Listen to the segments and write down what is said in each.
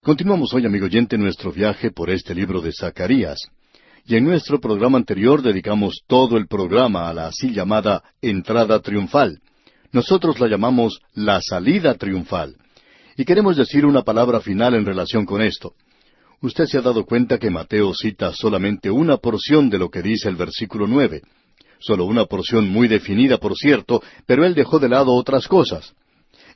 Continuamos hoy, amigo oyente, nuestro viaje por este libro de Zacarías. Y en nuestro programa anterior dedicamos todo el programa a la así llamada entrada triunfal. Nosotros la llamamos la salida triunfal. Y queremos decir una palabra final en relación con esto. Usted se ha dado cuenta que Mateo cita solamente una porción de lo que dice el versículo 9. Solo una porción muy definida, por cierto, pero él dejó de lado otras cosas.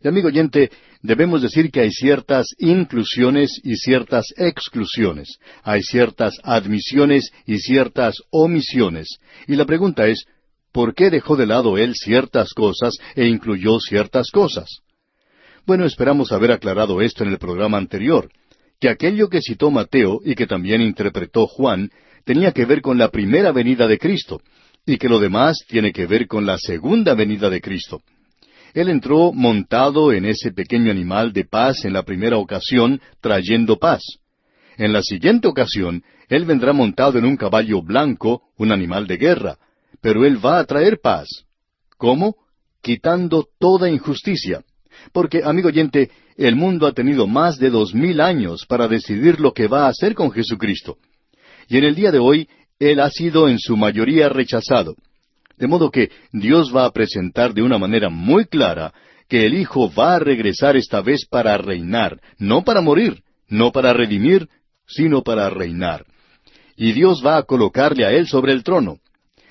Y amigo oyente, debemos decir que hay ciertas inclusiones y ciertas exclusiones. Hay ciertas admisiones y ciertas omisiones. Y la pregunta es, ¿por qué dejó de lado él ciertas cosas e incluyó ciertas cosas? Bueno, esperamos haber aclarado esto en el programa anterior, que aquello que citó Mateo y que también interpretó Juan tenía que ver con la primera venida de Cristo, y que lo demás tiene que ver con la segunda venida de Cristo. Él entró montado en ese pequeño animal de paz en la primera ocasión, trayendo paz. En la siguiente ocasión, Él vendrá montado en un caballo blanco, un animal de guerra, pero Él va a traer paz. ¿Cómo? Quitando toda injusticia. Porque, amigo oyente, el mundo ha tenido más de 2000 años para decidir lo que va a hacer con Jesucristo. Y en el día de hoy, Él ha sido en su mayoría rechazado. De modo que Dios va a presentar de una manera muy clara que el Hijo va a regresar esta vez para reinar, no para morir, no para redimir, sino para reinar. Y Dios va a colocarle a Él sobre el trono.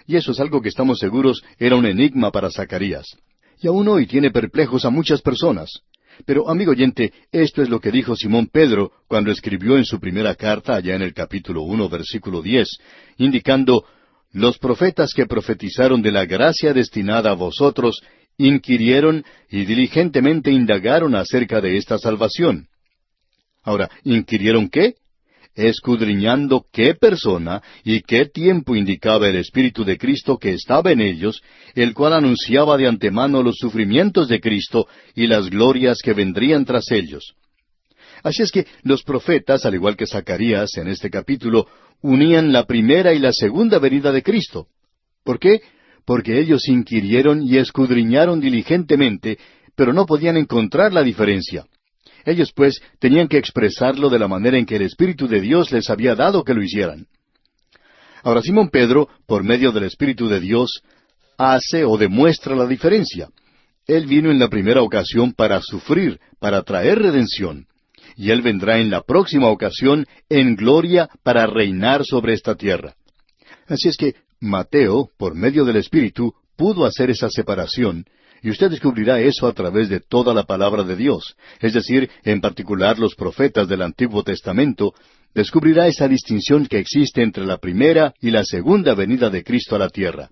Y eso es algo que estamos seguros era un enigma para Zacarías. Y aún hoy tiene perplejos a muchas personas. Pero, amigo oyente, esto es lo que dijo Simón Pedro cuando escribió en su primera carta, allá en el capítulo 1, versículo 10, indicando: los profetas que profetizaron de la gracia destinada a vosotros inquirieron y diligentemente indagaron acerca de esta salvación. Ahora, ¿inquirieron qué? Escudriñando qué persona y qué tiempo indicaba el Espíritu de Cristo que estaba en ellos, el cual anunciaba de antemano los sufrimientos de Cristo y las glorias que vendrían tras ellos. Así es que los profetas, al igual que Zacarías en este capítulo, unían la primera y la segunda venida de Cristo. ¿Por qué? Porque ellos inquirieron y escudriñaron diligentemente, pero no podían encontrar la diferencia. Ellos, pues, tenían que expresarlo de la manera en que el Espíritu de Dios les había dado que lo hicieran. Ahora, Simón Pedro, por medio del Espíritu de Dios, hace o demuestra la diferencia. Él vino en la primera ocasión para sufrir, para traer redención. Y Él vendrá en la próxima ocasión en gloria para reinar sobre esta tierra. Así es que Mateo, por medio del Espíritu, pudo hacer esa separación, y usted descubrirá eso a través de toda la palabra de Dios, es decir, en particular los profetas del Antiguo Testamento, descubrirá esa distinción que existe entre la primera y la segunda venida de Cristo a la tierra.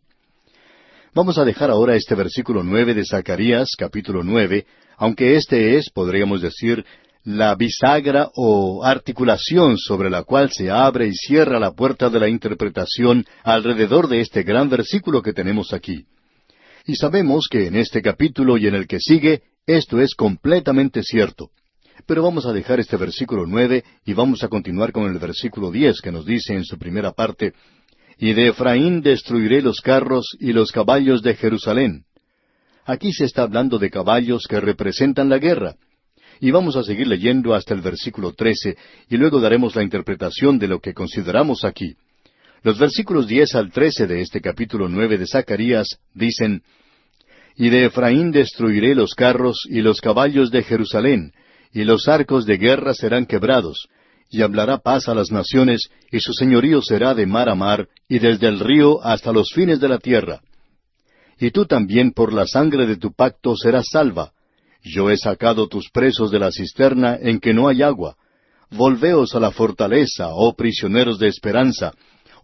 Vamos a dejar ahora este versículo 9 de Zacarías, capítulo 9, aunque este es, podríamos decir, la bisagra o articulación sobre la cual se abre y cierra la puerta de la interpretación alrededor de este gran versículo que tenemos aquí. Y sabemos que en este capítulo y en el que sigue, esto es completamente cierto. Pero vamos a dejar este versículo 9 y vamos a continuar con el versículo 10 que nos dice en su primera parte: y de Efraín destruiré los carros y los caballos de Jerusalén. Aquí se está hablando de caballos que representan la guerra. Y vamos a seguir leyendo hasta el versículo 13, y luego daremos la interpretación de lo que consideramos aquí. Los versículos 10 al 13 de este capítulo 9 de Zacarías dicen: y de Efraín destruiré los carros y los caballos de Jerusalén, y los arcos de guerra serán quebrados, y hablará paz a las naciones, y su señorío será de mar a mar, y desde el río hasta los fines de la tierra. Y tú también por la sangre de tu pacto serás salva. Yo he sacado tus presos de la cisterna en que no hay agua. Volveos a la fortaleza, oh prisioneros de esperanza.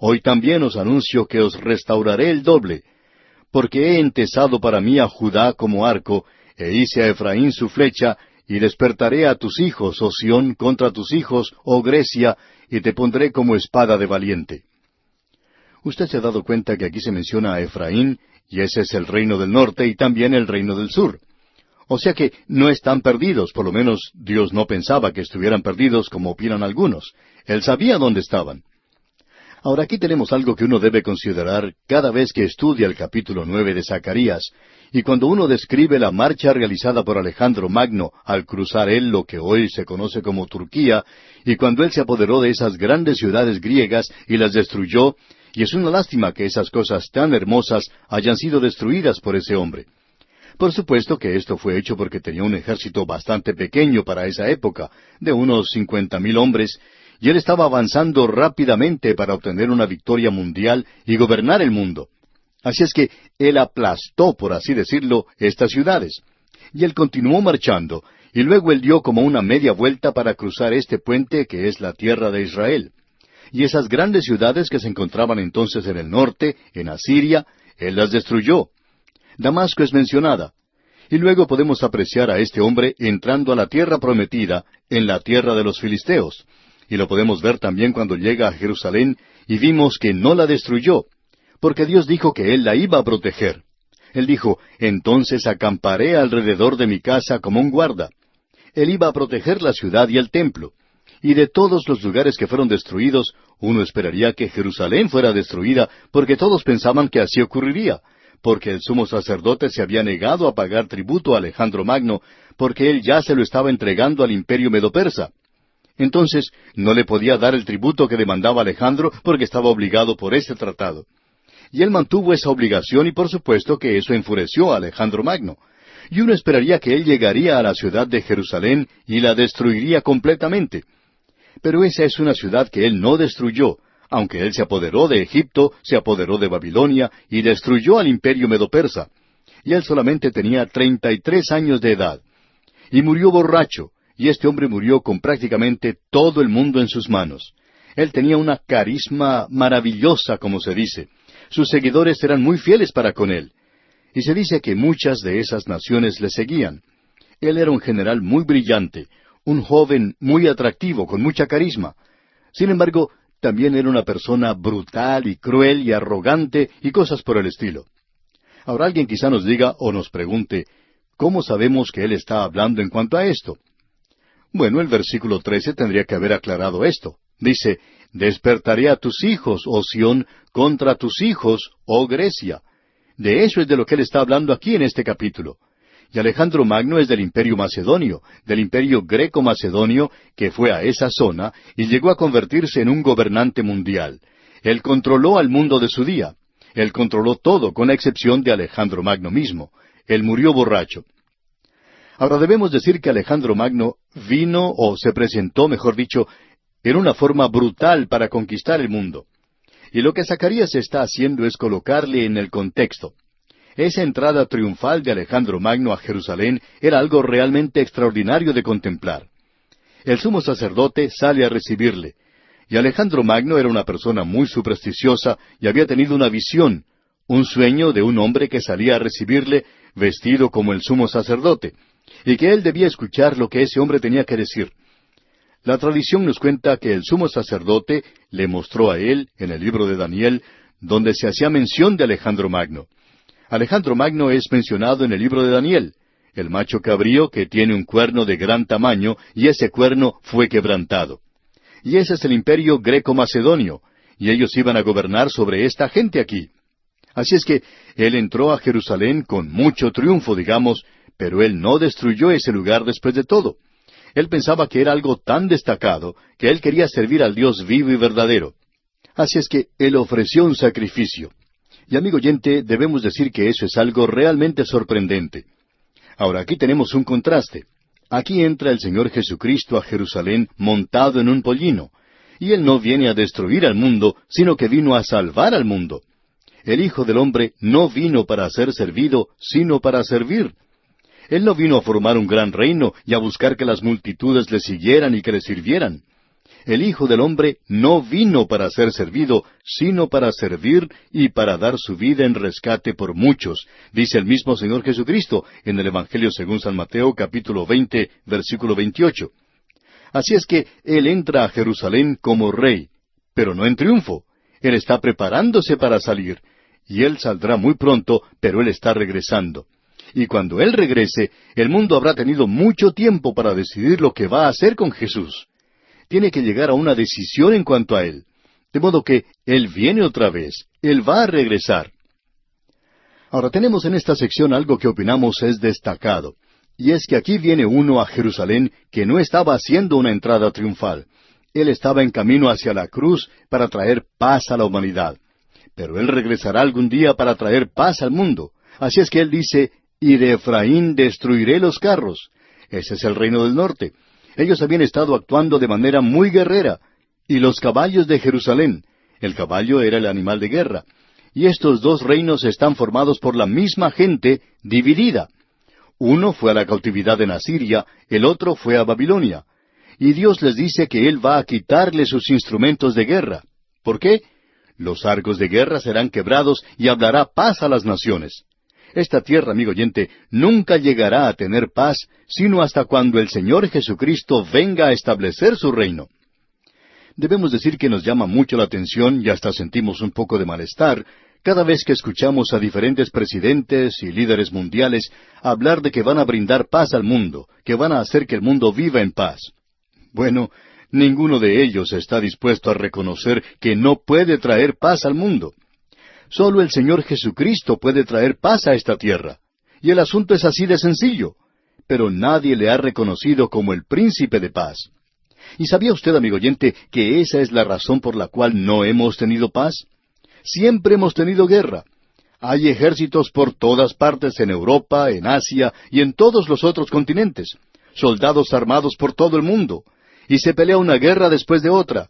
Hoy también os anuncio que os restauraré el doble. Porque he entesado para mí a Judá como arco, e hice a Efraín su flecha, y despertaré a tus hijos, oh Sión, contra tus hijos, oh Grecia, y te pondré como espada de valiente. Usted se ha dado cuenta que aquí se menciona a Efraín, y ese es el reino del norte y también el reino del sur. O sea que no están perdidos, por lo menos Dios no pensaba que estuvieran perdidos como opinan algunos. Él sabía dónde estaban. Ahora aquí tenemos algo que uno debe considerar cada vez que estudia el capítulo 9 de Zacarías, y cuando uno describe la marcha realizada por Alejandro Magno al cruzar él lo que hoy se conoce como Turquía, y cuando él se apoderó de esas grandes ciudades griegas y las destruyó, y es una lástima que esas cosas tan hermosas hayan sido destruidas por ese hombre. Por supuesto que esto fue hecho porque tenía un ejército bastante pequeño para esa época, de unos 50,000 hombres, y él estaba avanzando rápidamente para obtener una victoria mundial y gobernar el mundo. Así es que él aplastó, por así decirlo, estas ciudades. Y él continuó marchando, y luego él dio como una media vuelta para cruzar este puente que es la tierra de Israel. Y esas grandes ciudades que se encontraban entonces en el norte, en Asiria, él las destruyó. Damasco es mencionada. Y luego podemos apreciar a este hombre entrando a la tierra prometida, en la tierra de los filisteos. Y lo podemos ver también cuando llega a Jerusalén, y vimos que no la destruyó, porque Dios dijo que Él la iba a proteger. Él dijo, entonces acamparé alrededor de mi casa como un guarda. Él iba a proteger la ciudad y el templo. Y de todos los lugares que fueron destruidos, uno esperaría que Jerusalén fuera destruida, porque todos pensaban que así ocurriría, porque el sumo sacerdote se había negado a pagar tributo a Alejandro Magno, porque él ya se lo estaba entregando al imperio medo-persa. Entonces, no le podía dar el tributo que demandaba Alejandro porque estaba obligado por ese tratado. Y él mantuvo esa obligación y por supuesto que eso enfureció a Alejandro Magno. Y uno esperaría que él llegaría a la ciudad de Jerusalén y la destruiría completamente. Pero esa es una ciudad que él no destruyó, aunque él se apoderó de Egipto, se apoderó de Babilonia y destruyó al imperio medo-persa. Y él solamente tenía 33 años de edad. Y murió borracho. Y este hombre murió con prácticamente todo el mundo en sus manos. Él tenía una carisma maravillosa, como se dice. Sus seguidores eran muy fieles para con él. Y se dice que muchas de esas naciones le seguían. Él era un general muy brillante, un joven muy atractivo, con mucha carisma. Sin embargo, también era una persona brutal y cruel y arrogante y cosas por el estilo. Ahora alguien quizá nos diga o nos pregunte, ¿cómo sabemos que él está hablando en cuanto a esto? Bueno, el versículo 13 tendría que haber aclarado esto. Dice, despertaré a tus hijos, oh Sión, contra tus hijos, oh Grecia. De eso es de lo que él está hablando aquí en este capítulo. Y Alejandro Magno es del imperio macedonio, del imperio greco-macedonio, que fue a esa zona y llegó a convertirse en un gobernante mundial. Él controló al mundo de su día. Él controló todo, con la excepción de Alejandro Magno mismo. Él murió borracho. Ahora debemos decir que Alejandro Magno vino, o se presentó, mejor dicho, en una forma brutal para conquistar el mundo. Y lo que Zacarías está haciendo es colocarle en el contexto. Esa entrada triunfal de Alejandro Magno a Jerusalén era algo realmente extraordinario de contemplar. El sumo sacerdote sale a recibirle, y Alejandro Magno era una persona muy supersticiosa y había tenido una visión, un sueño de un hombre que salía a recibirle vestido como el sumo sacerdote, y que él debía escuchar lo que ese hombre tenía que decir. La tradición nos cuenta que el sumo sacerdote le mostró a él, en el libro de Daniel, donde se hacía mención de Alejandro Magno. Alejandro Magno es mencionado en el libro de Daniel, el macho cabrío que tiene un cuerno de gran tamaño, y ese cuerno fue quebrantado. Y ese es el imperio greco-macedonio, y ellos iban a gobernar sobre esta gente aquí. Así es que él entró a Jerusalén con mucho triunfo, digamos, pero él no destruyó ese lugar después de todo. Él pensaba que era algo tan destacado que él quería servir al Dios vivo y verdadero. Así es que él ofreció un sacrificio. Y amigo oyente, debemos decir que eso es algo realmente sorprendente. Ahora aquí tenemos un contraste. Aquí entra el Señor Jesucristo a Jerusalén montado en un pollino. Y Él no viene a destruir al mundo, sino que vino a salvar al mundo. El Hijo del Hombre no vino para ser servido, sino para servir. Él no vino a formar un gran reino y a buscar que las multitudes le siguieran y que le sirvieran. El Hijo del Hombre no vino para ser servido, sino para servir y para dar su vida en rescate por muchos, dice el mismo Señor Jesucristo en el Evangelio según San Mateo, capítulo 20, versículo 28. Así es que Él entra a Jerusalén como rey, pero no en triunfo. Él está preparándose para salir, y Él saldrá muy pronto, pero Él está regresando. Y cuando Él regrese, el mundo habrá tenido mucho tiempo para decidir lo que va a hacer con Jesús. Tiene que llegar a una decisión en cuanto a Él. De modo que Él viene otra vez, Él va a regresar. Ahora tenemos en esta sección algo que opinamos es destacado, y es que aquí viene uno a Jerusalén que no estaba haciendo una entrada triunfal. Él estaba en camino hacia la cruz para traer paz a la humanidad. Pero Él regresará algún día para traer paz al mundo. Así es que Él dice, y de Efraín destruiré los carros. Ese es el reino del norte. Ellos habían estado actuando de manera muy guerrera. Y los caballos de Jerusalén. El caballo era el animal de guerra. Y estos dos reinos están formados por la misma gente dividida. Uno fue a la cautividad en Asiria, el otro fue a Babilonia. Y Dios les dice que Él va a quitarle sus instrumentos de guerra. ¿Por qué? Los arcos de guerra serán quebrados y hablará paz a las naciones. Esta tierra, amigo oyente, nunca llegará a tener paz, sino hasta cuando el Señor Jesucristo venga a establecer su reino. Debemos decir que nos llama mucho la atención y hasta sentimos un poco de malestar cada vez que escuchamos a diferentes presidentes y líderes mundiales hablar de que van a brindar paz al mundo, que van a hacer que el mundo viva en paz. Bueno, ninguno de ellos está dispuesto a reconocer que no puede traer paz al mundo. Solo el Señor Jesucristo puede traer paz a esta tierra. Y el asunto es así de sencillo. Pero nadie le ha reconocido como el príncipe de paz. ¿Y sabía usted, amigo oyente, que esa es la razón por la cual no hemos tenido paz? Siempre hemos tenido guerra. Hay ejércitos por todas partes en Europa, en Asia y en todos los otros continentes. Soldados armados por todo el mundo. Y se pelea una guerra después de otra.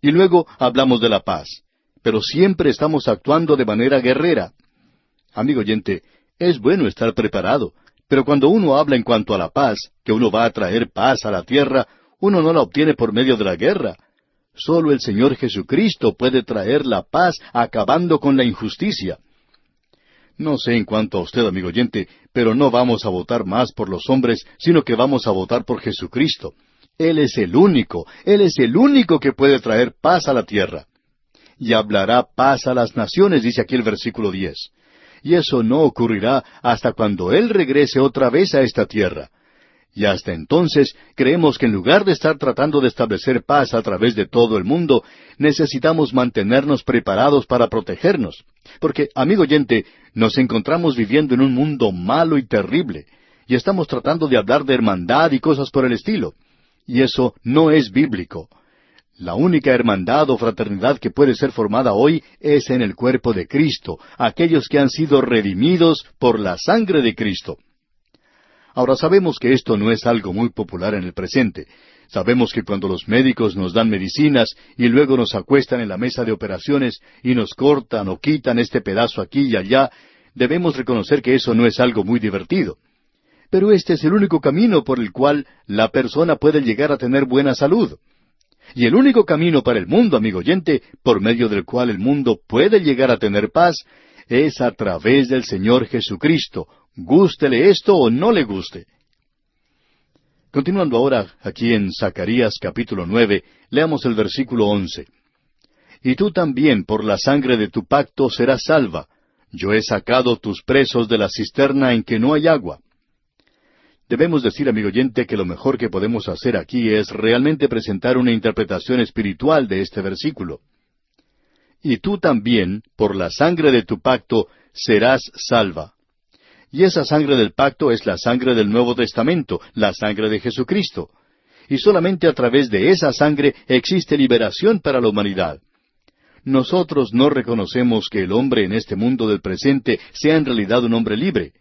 Y luego hablamos de la paz. Pero siempre estamos actuando de manera guerrera. Amigo oyente, es bueno estar preparado, pero cuando uno habla en cuanto a la paz, que uno va a traer paz a la tierra, uno no la obtiene por medio de la guerra. Solo el Señor Jesucristo puede traer la paz acabando con la injusticia. No sé en cuanto a usted, amigo oyente, pero no vamos a votar más por los hombres, sino que vamos a votar por Jesucristo. Él es el único que puede traer paz a la tierra. Y hablará paz a las naciones, dice aquí el versículo 10. Y eso no ocurrirá hasta cuando Él regrese otra vez a esta tierra. Y hasta entonces creemos que en lugar de estar tratando de establecer paz a través de todo el mundo, necesitamos mantenernos preparados para protegernos. Porque, amigo oyente, nos encontramos viviendo en un mundo malo y terrible, y estamos tratando de hablar de hermandad y cosas por el estilo. Y eso no es bíblico. La única hermandad o fraternidad que puede ser formada hoy es en el cuerpo de Cristo, aquellos que han sido redimidos por la sangre de Cristo. Ahora sabemos que esto no es algo muy popular en el presente. Sabemos que cuando los médicos nos dan medicinas y luego nos acuestan en la mesa de operaciones y nos cortan o quitan este pedazo aquí y allá, debemos reconocer que eso no es algo muy divertido. Pero este es el único camino por el cual la persona puede llegar a tener buena salud. Y el único camino para el mundo, amigo oyente, por medio del cual el mundo puede llegar a tener paz, es a través del Señor Jesucristo, gústele esto o no le guste. Continuando ahora aquí en Zacarías capítulo 9, leamos el versículo 11. Y tú también por la sangre de tu pacto serás salva. Yo he sacado tus presos de la cisterna en que no hay agua. Debemos decir, amigo oyente, que lo mejor que podemos hacer aquí es realmente presentar una interpretación espiritual de este versículo. Y tú también, por la sangre de tu pacto, serás salva. Y esa sangre del pacto es la sangre del Nuevo Testamento, la sangre de Jesucristo. Y solamente a través de esa sangre existe liberación para la humanidad. Nosotros no reconocemos que el hombre en este mundo del presente sea en realidad un hombre libre.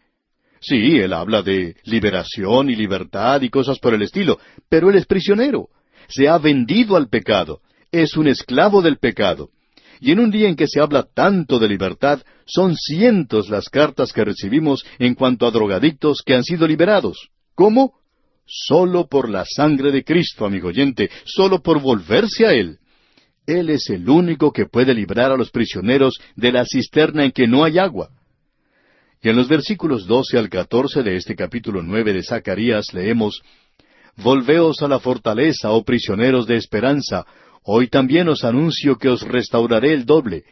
Sí, él habla de liberación y libertad y cosas por el estilo, pero él es prisionero. Se ha vendido al pecado. Es un esclavo del pecado. Y en un día en que se habla tanto de libertad, son cientos las cartas que recibimos en cuanto a drogadictos que han sido liberados. ¿Cómo? Solo por la sangre de Cristo, amigo oyente, solo por volverse a Él. Él es el único que puede librar a los prisioneros de la cisterna en que no hay agua. Y en los versículos 12 al 14 de este capítulo 9 de Zacarías leemos, Volveos a la fortaleza, oh prisioneros de esperanza, hoy también os anuncio que os restauraré el doble.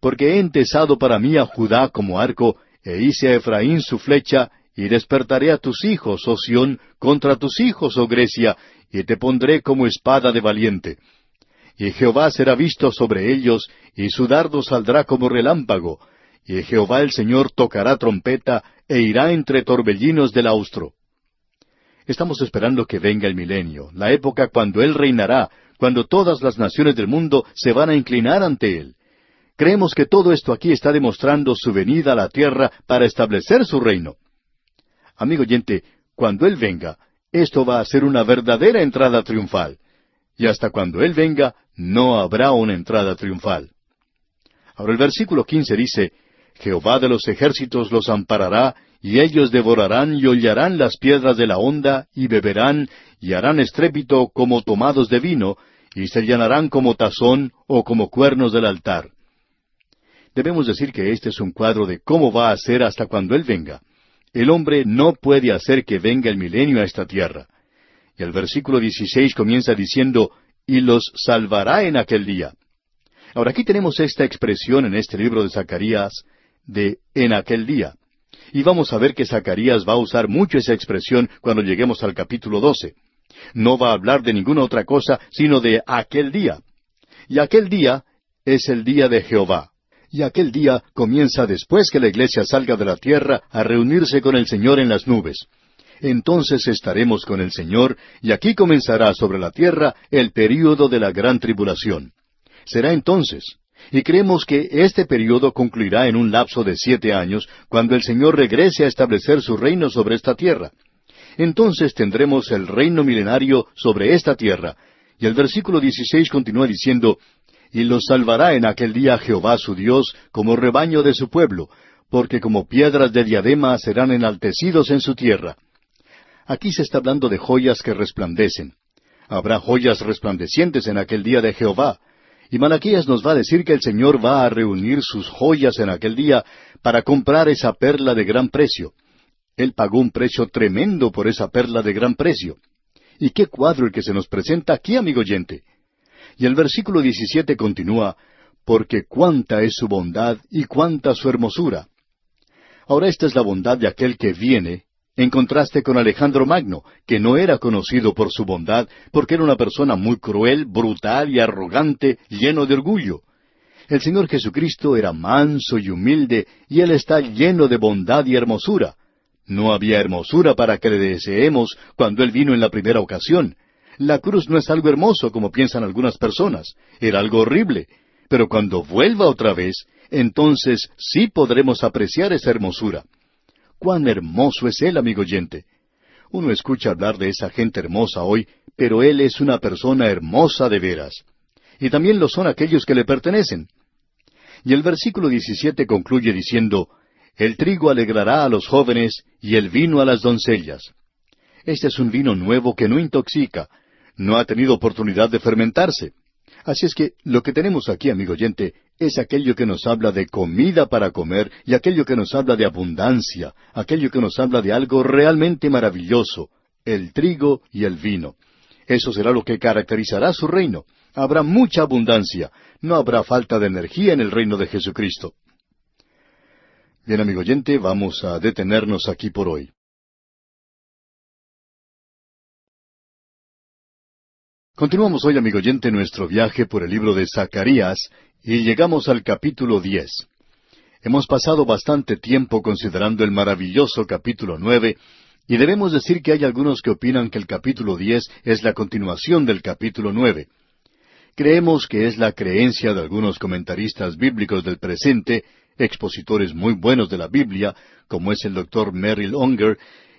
Porque he entesado para mí a Judá como arco, e hice a Efraín su flecha, y despertaré a tus hijos, oh Sión, contra tus hijos, oh Grecia, y te pondré como espada de valiente. y Jehová será visto sobre ellos, y su dardo saldrá como relámpago, y Jehová el Señor tocará trompeta, e irá entre torbellinos del austro. Estamos esperando que venga el milenio, la época cuando Él reinará, cuando todas las naciones del mundo se van a inclinar ante Él. Creemos que todo esto aquí está demostrando su venida a la tierra para establecer su reino. Amigo oyente, cuando Él venga, esto va a ser una verdadera entrada triunfal. Y hasta cuando Él venga, no habrá una entrada triunfal. Ahora el versículo 15 dice, Jehová de los ejércitos los amparará, y ellos devorarán y hollarán las piedras de la honda, y beberán, y harán estrépito como tomados de vino, y se llenarán como tazón o como cuernos del altar. Debemos decir que este es un cuadro de cómo va a ser hasta cuando Él venga. El hombre no puede hacer que venga el milenio a esta tierra. Y el versículo 16 comienza diciendo, y los salvará en aquel día. Ahora aquí tenemos esta expresión en este libro de Zacarías, de en aquel día. Y vamos a ver que Zacarías va a usar mucho esa expresión cuando lleguemos al capítulo 12. No va a hablar de ninguna otra cosa, sino de aquel día. Y aquel día es el día de Jehová. Y aquel día comienza después que la iglesia salga de la tierra a reunirse con el Señor en las nubes. Entonces estaremos con el Señor, y aquí comenzará sobre la tierra el período de la gran tribulación. Será entonces. Y creemos que este período concluirá en un lapso de 7 años, cuando el Señor regrese a establecer su reino sobre esta tierra. Entonces tendremos el reino milenario sobre esta tierra. Y el versículo 16 continúa diciendo, y los salvará en aquel día Jehová su Dios como rebaño de su pueblo, porque como piedras de diadema serán enaltecidos en su tierra. Aquí se está hablando de joyas que resplandecen. Habrá joyas resplandecientes en aquel día de Jehová. Y Malaquías nos va a decir que el Señor va a reunir sus joyas en aquel día para comprar esa perla de gran precio. Él pagó un precio tremendo por esa perla de gran precio. ¿Y qué cuadro el que se nos presenta aquí, amigo oyente? Y el versículo 17 continúa, porque cuánta es su bondad y cuánta su hermosura. Ahora esta es la bondad de aquel que viene, en contraste con Alejandro Magno, que no era conocido por su bondad, porque era una persona muy cruel, brutal y arrogante, lleno de orgullo. El Señor Jesucristo era manso y humilde, y Él está lleno de bondad y hermosura. No había hermosura para que le deseemos cuando Él vino en la primera ocasión. La cruz no es algo hermoso como piensan algunas personas, era algo horrible. Pero cuando vuelva otra vez, entonces sí podremos apreciar esa hermosura. ¡Cuán hermoso es Él, amigo oyente! Uno escucha hablar de esa gente hermosa hoy, pero Él es una persona hermosa de veras. Y también lo son aquellos que le pertenecen. Y el versículo 17 concluye diciendo, el trigo alegrará a los jóvenes y el vino a las doncellas. Este es un vino nuevo que no intoxica, no ha tenido oportunidad de fermentarse. Así es que lo que tenemos aquí, amigo oyente, es aquello que nos habla de comida para comer y aquello que nos habla de abundancia, aquello que nos habla de algo realmente maravilloso, el trigo y el vino. Eso será lo que caracterizará su reino. Habrá mucha abundancia, no habrá falta de energía en el reino de Jesucristo. Bien, amigo oyente, vamos a detenernos aquí por hoy. Continuamos hoy, amigo oyente, nuestro viaje por el libro de Zacarías y llegamos al capítulo 10. Hemos pasado bastante tiempo considerando el maravilloso capítulo 9 y debemos decir que hay algunos que opinan que el capítulo 10 es la continuación del capítulo 9. Creemos que es la creencia de algunos comentaristas bíblicos del presente, expositores muy buenos de la Biblia, como es el Dr. Merrill Unger,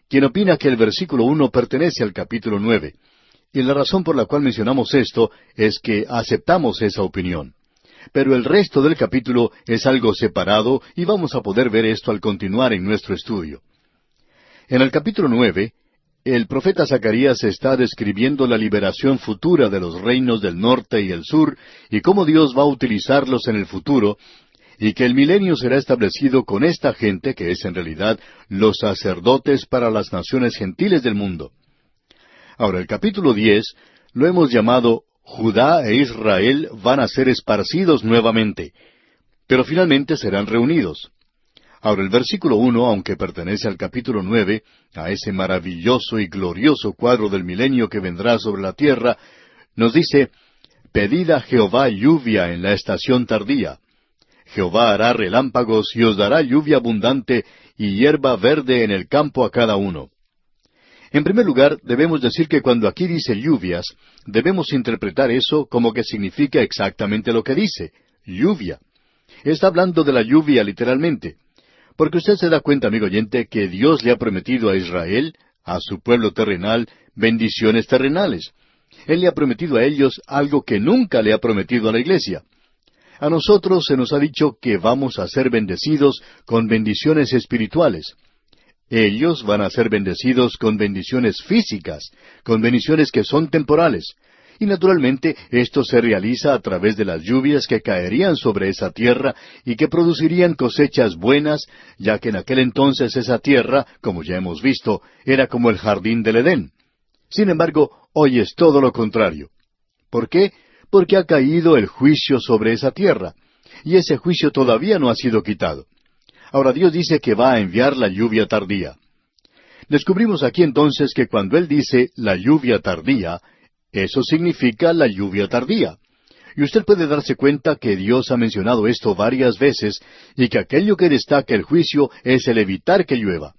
quien opina que el versículo 1 pertenece al capítulo 9. Y la razón por la cual mencionamos esto es que aceptamos esa opinión. Pero el resto del capítulo es algo separado y vamos a poder ver esto al continuar en nuestro estudio. En el capítulo 9, el profeta Zacarías está describiendo la liberación futura de los reinos del norte y el sur y cómo Dios va a utilizarlos en el futuro y que el milenio será establecido con esta gente que es en realidad los sacerdotes para las naciones gentiles del mundo. Ahora, el capítulo 10 lo hemos llamado Judá e Israel van a ser esparcidos nuevamente, pero finalmente serán reunidos. Ahora, el versículo 1, aunque pertenece al capítulo 9, a ese maravilloso y glorioso cuadro del milenio que vendrá sobre la tierra, nos dice, pedid a Jehová lluvia en la estación tardía. Jehová hará relámpagos y os dará lluvia abundante y hierba verde en el campo a cada uno. En primer lugar, debemos decir que cuando aquí dice lluvias, debemos interpretar eso como que significa exactamente lo que dice, lluvia. Está hablando de la lluvia literalmente. Porque usted se da cuenta, amigo oyente, que Dios le ha prometido a Israel, a su pueblo terrenal, bendiciones terrenales. Él le ha prometido a ellos algo que nunca le ha prometido a la iglesia. A nosotros se nos ha dicho que vamos a ser bendecidos con bendiciones espirituales. Ellos van a ser bendecidos con bendiciones físicas, con bendiciones que son temporales. Y naturalmente esto se realiza a través de las lluvias que caerían sobre esa tierra y que producirían cosechas buenas, ya que en aquel entonces esa tierra, como ya hemos visto, era como el jardín del Edén. Sin embargo, hoy es todo lo contrario. ¿Por qué? Porque ha caído el juicio sobre esa tierra, y ese juicio todavía no ha sido quitado. Ahora Dios dice que va a enviar la lluvia tardía. Descubrimos aquí entonces que cuando Él dice la lluvia tardía, eso significa la lluvia tardía. Y usted puede darse cuenta que Dios ha mencionado esto varias veces y que aquello que destaca el juicio es el evitar que llueva.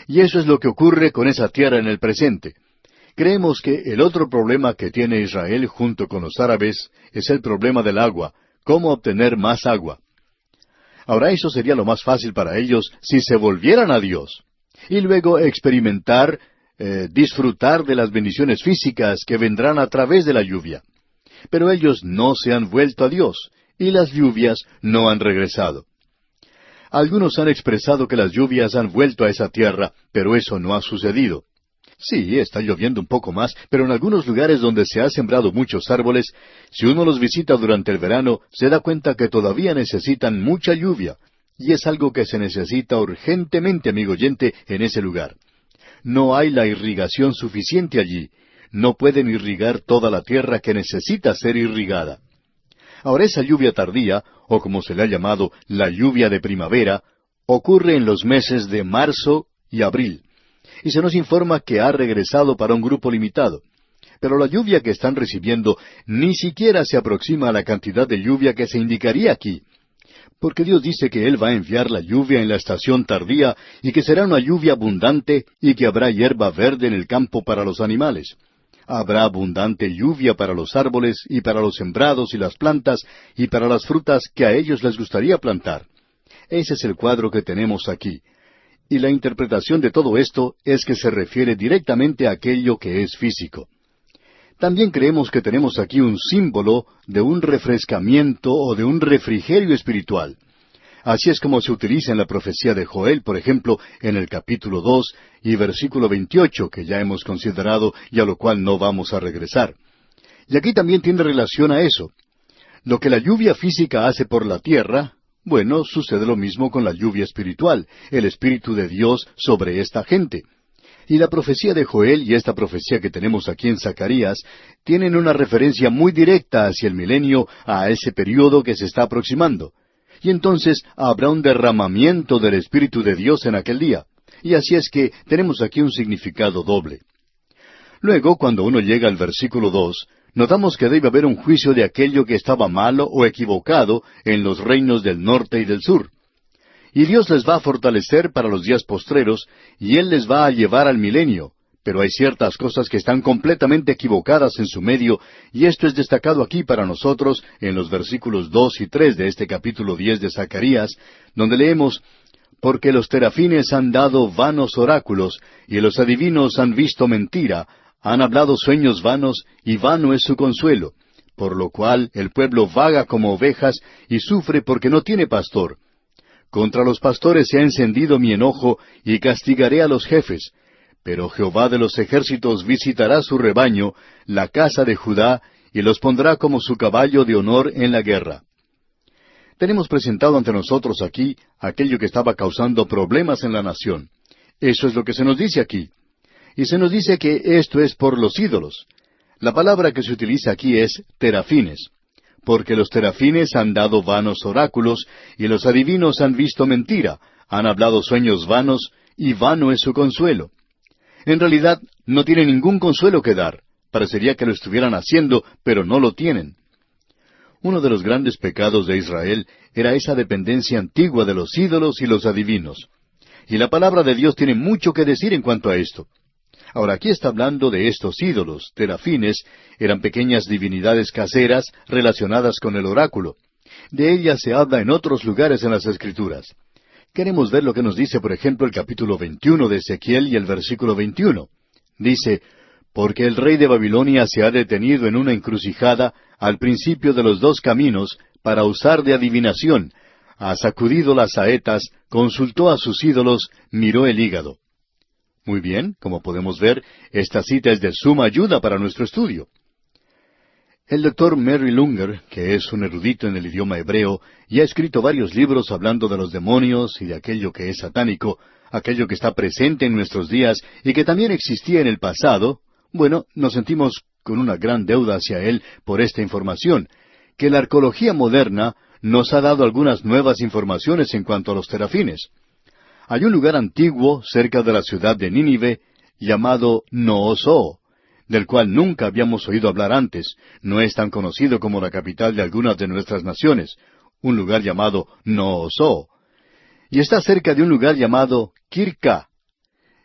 Y eso es lo que ocurre con esa tierra en el presente. Creemos que el otro problema que tiene Israel junto con los árabes es el problema del agua, cómo obtener más agua. Ahora eso sería lo más fácil para ellos si se volvieran a Dios y luego experimentar, disfrutar de las bendiciones físicas que vendrán a través de la lluvia. Pero ellos no se han vuelto a Dios y las lluvias no han regresado. Algunos han expresado que las lluvias han vuelto a esa tierra, pero eso no ha sucedido. Sí, está lloviendo un poco más, pero en algunos lugares donde se ha sembrado muchos árboles, si uno los visita durante el verano, se da cuenta que todavía necesitan mucha lluvia, y es algo que se necesita urgentemente, amigo oyente, en ese lugar. No hay la irrigación suficiente allí. No pueden irrigar toda la tierra que necesita ser irrigada. Ahora esa lluvia tardía, o como se le ha llamado, la lluvia de primavera, ocurre en los meses de marzo y abril. Y se nos informa que ha regresado para un grupo limitado. Pero la lluvia que están recibiendo ni siquiera se aproxima a la cantidad de lluvia que se indicaría aquí. Porque Dios dice que Él va a enviar la lluvia en la estación tardía y que será una lluvia abundante y que habrá hierba verde en el campo para los animales. Habrá abundante lluvia para los árboles y para los sembrados y las plantas y para las frutas que a ellos les gustaría plantar. Ese es el cuadro que tenemos aquí. Y la interpretación de todo esto es que se refiere directamente a aquello que es físico. También creemos que tenemos aquí un símbolo de un refrescamiento o de un refrigerio espiritual. Así es como se utiliza en la profecía de Joel, por ejemplo, en el capítulo 2 y versículo 28, que ya hemos considerado y a lo cual no vamos a regresar. Y aquí también tiene relación a eso. Lo que la lluvia física hace por la tierra, bueno, sucede lo mismo con la lluvia espiritual, el Espíritu de Dios sobre esta gente. Y la profecía de Joel y esta profecía que tenemos aquí en Zacarías tienen una referencia muy directa hacia el milenio, a ese periodo que se está aproximando. Y entonces habrá un derramamiento del Espíritu de Dios en aquel día. Y así es que tenemos aquí un significado doble. Luego, cuando uno llega al versículo 2, notamos que debe haber un juicio de aquello que estaba malo o equivocado en los reinos del norte y del sur. Y Dios les va a fortalecer para los días postreros, y Él les va a llevar al milenio. Pero hay ciertas cosas que están completamente equivocadas en su medio, y esto es destacado aquí para nosotros en los versículos 2 y 3 de este capítulo 10 de Zacarías, donde leemos: «Porque los terafines han dado vanos oráculos, y los adivinos han visto mentira, han hablado sueños vanos, y vano es su consuelo. Por lo cual el pueblo vaga como ovejas, y sufre porque no tiene pastor. Contra los pastores se ha encendido mi enojo, y castigaré a los jefes. Pero Jehová de los ejércitos visitará su rebaño, la casa de Judá, y los pondrá como su caballo de honor en la guerra». Tenemos presentado ante nosotros aquí aquello que estaba causando problemas en la nación. Eso es lo que se nos dice aquí. Y se nos dice que esto es por los ídolos. La palabra que se utiliza aquí es terafines. Porque los terafines han dado vanos oráculos, y los adivinos han visto mentira, han hablado sueños vanos, y vano es su consuelo. En realidad, no tiene ningún consuelo que dar. parecería que lo estuvieran haciendo, pero no lo tienen. Uno de los grandes pecados de Israel era esa dependencia antigua de los ídolos y los adivinos. Y la palabra de Dios tiene mucho que decir en cuanto a esto. Ahora, aquí está hablando de estos ídolos. Terafines eran pequeñas divinidades caseras relacionadas con el oráculo. De ellas se habla en otros lugares en las Escrituras. Queremos ver lo que nos dice, por ejemplo, el capítulo 21 de Ezequiel y el versículo 21. Dice: «Porque el rey de Babilonia se ha detenido en una encrucijada al principio de los dos caminos para usar de adivinación, ha sacudido las saetas, consultó a sus ídolos, miró el hígado». Muy bien, como podemos ver, esta cita es de suma ayuda para nuestro estudio. El doctor Merrill Unger, que es un erudito en el idioma hebreo, y ha escrito varios libros hablando de los demonios y de aquello que es satánico, aquello que está presente en nuestros días y que también existía en el pasado. Bueno, nos sentimos con una gran deuda hacia él por esta información, que la arqueología moderna nos ha dado algunas nuevas informaciones en cuanto a los terafines. Hay un lugar antiguo cerca de la ciudad de Nínive llamado Nooso, del cual nunca habíamos oído hablar antes. No es tan conocido como la capital de algunas de nuestras naciones, un lugar llamado Nooso. Y está cerca de un lugar llamado Kirka.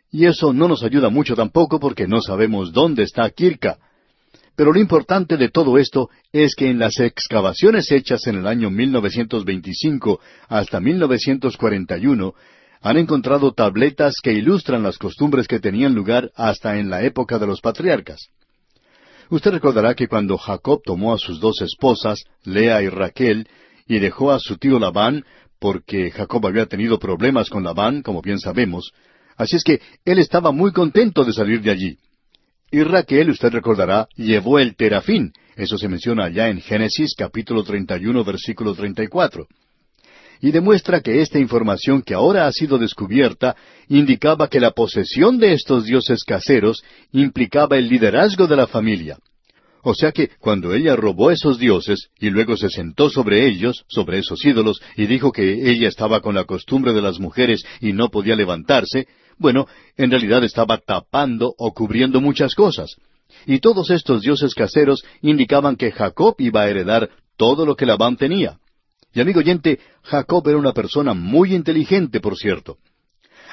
Y eso no nos ayuda mucho tampoco porque no sabemos dónde está Kirka. Pero lo importante de todo esto es que en las excavaciones hechas en el año 1925 hasta 1941, han encontrado tabletas que ilustran las costumbres que tenían lugar hasta en la época de los patriarcas. Usted recordará que cuando Jacob tomó a sus dos esposas, Lea y Raquel, y dejó a su tío Labán, porque Jacob había tenido problemas con Labán, como bien sabemos, así es que él estaba muy contento de salir de allí. Y Raquel, usted recordará, llevó el terafín. Eso se menciona allá en Génesis capítulo 31, versículo 34. Y demuestra que esta información que ahora ha sido descubierta indicaba que la posesión de estos dioses caseros implicaba el liderazgo de la familia. O sea que cuando ella robó esos dioses y luego se sentó sobre ellos, sobre esos ídolos, y dijo que ella estaba con la costumbre de las mujeres y no podía levantarse, bueno, en realidad estaba tapando o cubriendo muchas cosas. Y todos estos dioses caseros indicaban que Jacob iba a heredar todo lo que Labán tenía. Y amigo oyente, Jacob era una persona muy inteligente, por cierto.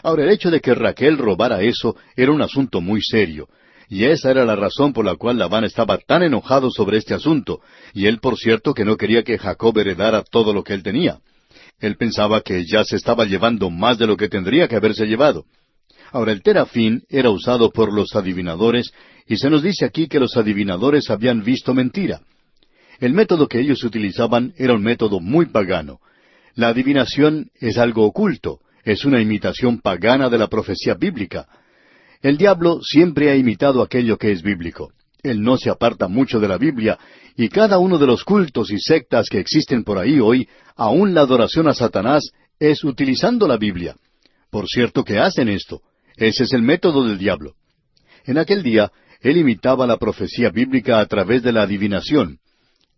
Ahora, el hecho de que Raquel robara eso era un asunto muy serio. Y esa era la razón por la cual Labán estaba tan enojado sobre este asunto. Y él, por cierto, que no quería que Jacob heredara todo lo que él tenía. Él pensaba que ya se estaba llevando más de lo que tendría que haberse llevado. Ahora, el terafín era usado por los adivinadores, y se nos dice aquí que los adivinadores habían visto mentira. El método que ellos utilizaban era un método muy pagano. La adivinación es algo oculto, es una imitación pagana de la profecía bíblica. El diablo siempre ha imitado aquello que es bíblico. Él no se aparta mucho de la Biblia, y cada uno de los cultos y sectas que existen por ahí hoy, aun la adoración a Satanás, es utilizando la Biblia. Por cierto que hacen esto. Ese es el método del diablo. En aquel día, él imitaba la profecía bíblica a través de la adivinación.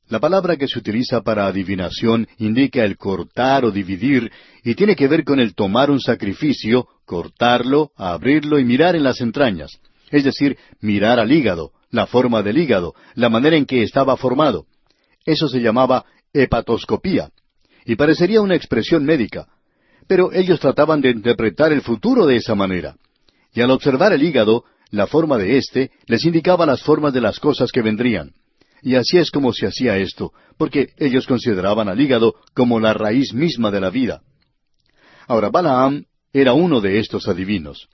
La palabra que se utiliza para adivinación indica el cortar o dividir, y tiene que ver con el tomar un sacrificio, cortarlo, abrirlo y mirar en las entrañas. Es decir, mirar al hígado, la forma del hígado, la manera en que estaba formado. Eso se llamaba hepatoscopía, y parecería una expresión médica. Pero ellos trataban de interpretar el futuro de esa manera. Y al observar el hígado, la forma de éste les indicaba las formas de las cosas que vendrían. Y así es como se hacía esto, porque ellos consideraban al hígado como la raíz misma de la vida. Ahora, Balaam era uno de estos adivinos.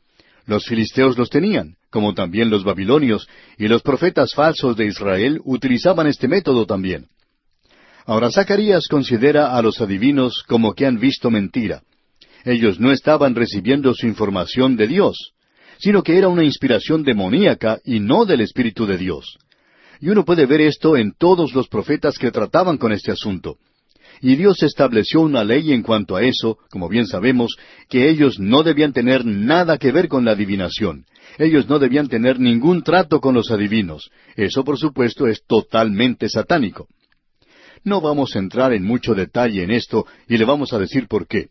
Los filisteos los tenían, como también los babilonios, y los profetas falsos de Israel utilizaban este método también. Ahora, Zacarías considera a los adivinos como que han visto mentira. Ellos no estaban recibiendo su información de Dios, sino que era una inspiración demoníaca y no del Espíritu de Dios. Y uno puede ver esto en todos los profetas que trataban con este asunto. Y Dios estableció una ley en cuanto a eso, como bien sabemos, que ellos no debían tener nada que ver con la adivinación. Ellos no debían tener ningún trato con los adivinos. Eso, por supuesto, es totalmente satánico. No vamos a entrar en mucho detalle en esto y le vamos a decir por qué.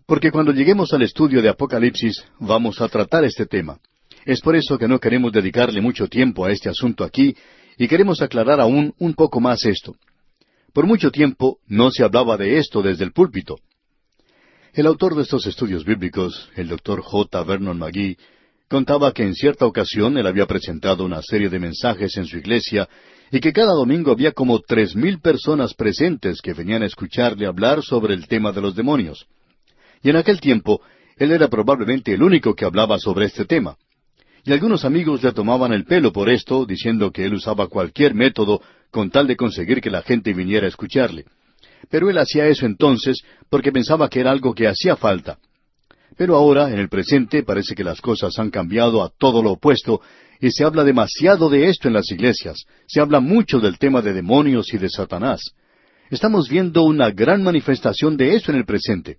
Porque cuando lleguemos al estudio de Apocalipsis, vamos a tratar este tema. Es por eso que no queremos dedicarle mucho tiempo a este asunto aquí, y queremos aclarar aún un poco más esto. Por mucho tiempo no se hablaba de esto desde el púlpito. El autor de estos estudios bíblicos, el Dr. J. Vernon McGee, contaba que en cierta ocasión él había presentado una serie de mensajes en su iglesia y que cada domingo había como 3,000 personas presentes que venían a escucharle hablar sobre el tema de los demonios. Y en aquel tiempo, él era probablemente el único que hablaba sobre este tema. Y algunos amigos le tomaban el pelo por esto, diciendo que él usaba cualquier método con tal de conseguir que la gente viniera a escucharle. Pero él hacía eso entonces porque pensaba que era algo que hacía falta. Pero ahora, en el presente, parece que las cosas han cambiado a todo lo opuesto, y se habla demasiado de esto en las iglesias. Se habla mucho del tema de demonios y de Satanás. Estamos viendo una gran manifestación de eso en el presente.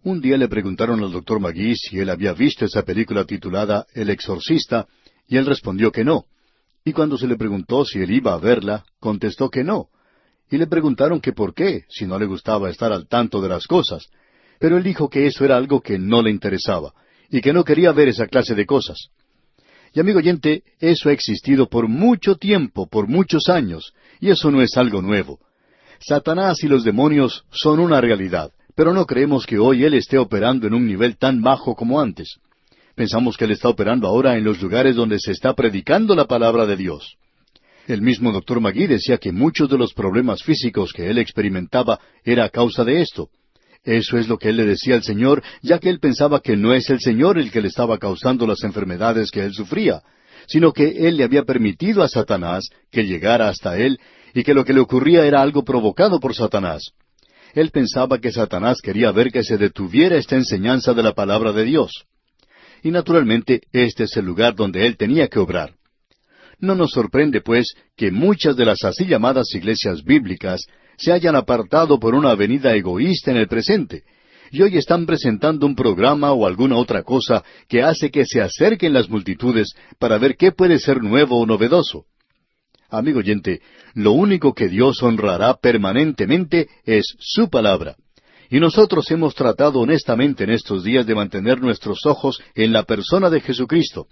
Un día le preguntaron al Dr. McGee si él había visto esa película titulada El Exorcista, y él respondió que no. Y cuando se le preguntó si él iba a verla, contestó que no. Y le preguntaron que por qué, si no le gustaba estar al tanto de las cosas. Pero él dijo que eso era algo que no le interesaba, y que no quería ver esa clase de cosas. Y amigo oyente, eso ha existido por mucho tiempo, por muchos años, y eso no es algo nuevo. Satanás y los demonios son una realidad, pero no creemos que hoy él esté operando en un nivel tan bajo como antes. Pensamos que él está operando ahora en los lugares donde se está predicando la palabra de Dios. El mismo Dr. McGee decía que muchos de los problemas físicos que él experimentaba era a causa de esto. Eso es lo que él le decía al Señor, ya que él pensaba que no es el Señor el que le estaba causando las enfermedades que él sufría, sino que él le había permitido a Satanás que llegara hasta él y que lo que le ocurría era algo provocado por Satanás. Él pensaba que Satanás quería ver que se detuviera esta enseñanza de la palabra de Dios. Y naturalmente este es el lugar donde él tenía que obrar. No nos sorprende, pues, que muchas de las así llamadas iglesias bíblicas se hayan apartado por una avenida egoísta en el presente, y hoy están presentando un programa o alguna otra cosa que hace que se acerquen las multitudes para ver qué puede ser nuevo o novedoso. Amigo oyente, lo único que Dios honrará permanentemente es su palabra. Y nosotros hemos tratado honestamente en estos días de mantener nuestros ojos en la persona de Jesucristo.